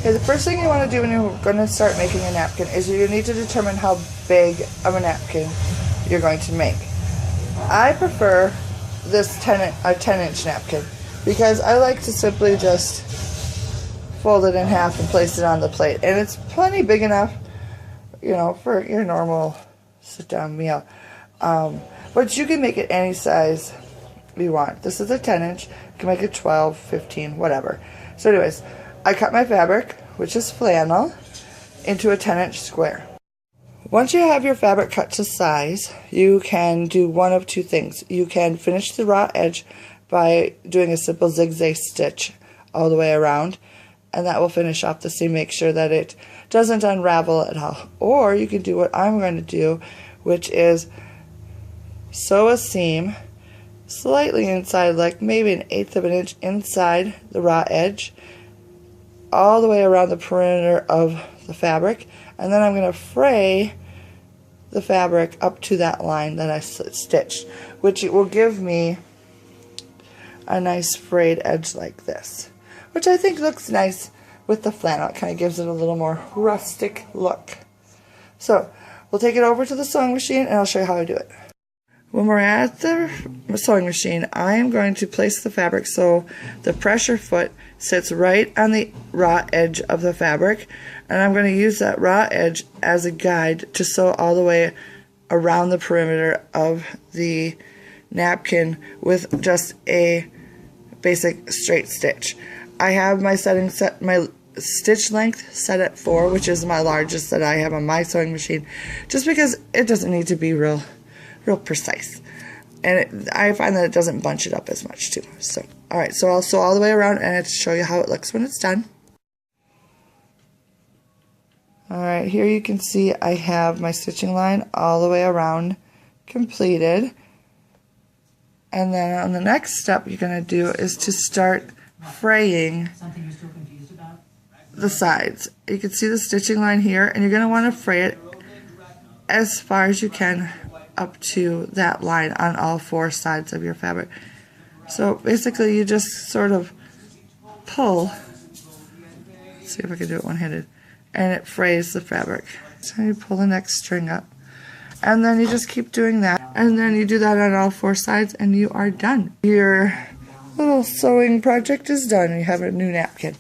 Okay, the first thing you want to do when you're going to start making a napkin is you need to determine how big of a napkin you're going to make. I prefer this 10-inch napkin because I like to simply just fold it in half and place it on the plate. And it's plenty big enough, you know, for your normal sit-down meal. But you can make it any size you want. This is a 10-inch. You can make it 12, 15, whatever. So anyways, I cut my fabric, which is flannel, into a 10-inch square. Once you have your fabric cut to size, you can do one of two things. You can finish the raw edge by doing a simple zigzag stitch all the way around, and that will finish off the seam, make sure that it doesn't unravel at all. Or you can do what I'm going to do, which is sew a seam slightly inside, like maybe 1/8 of an inch inside the raw edge, all the way around the perimeter of the fabric, and then I'm going to fray the fabric up to that line that I stitched, which it will give me a nice frayed edge like this, which I think looks nice with the flannel. It kind of gives it a little more rustic look. So we'll take it over to the sewing machine and I'll show you how I do it. When we're at the sewing machine, I am going to place the fabric so the pressure foot sits right on the raw edge of the fabric, and I'm going to use that raw edge as a guide to sew all the way around the perimeter of the napkin with just a basic straight stitch. I have my my stitch length set at 4, which is my largest that I have on my sewing machine, just because it doesn't need to be real precise, and I find that it doesn't bunch it up as much too. So alright, so I'll sew all the way around and I'll show you how it looks when it's done. Alright, here you can see I have my stitching line all the way around completed, and then on the next step you're going to do is to start fraying the sides. You can see the stitching line here, and you're going to want to fray it as far as you can up to that line on all 4 sides of your fabric. So basically you just sort of pull, let's see if I can do it one-handed, and it frays the fabric. So you pull the next string up, and then you just keep doing that, and then you do that on all 4 sides, and you are done. Your little sewing project is done. You have a new napkin.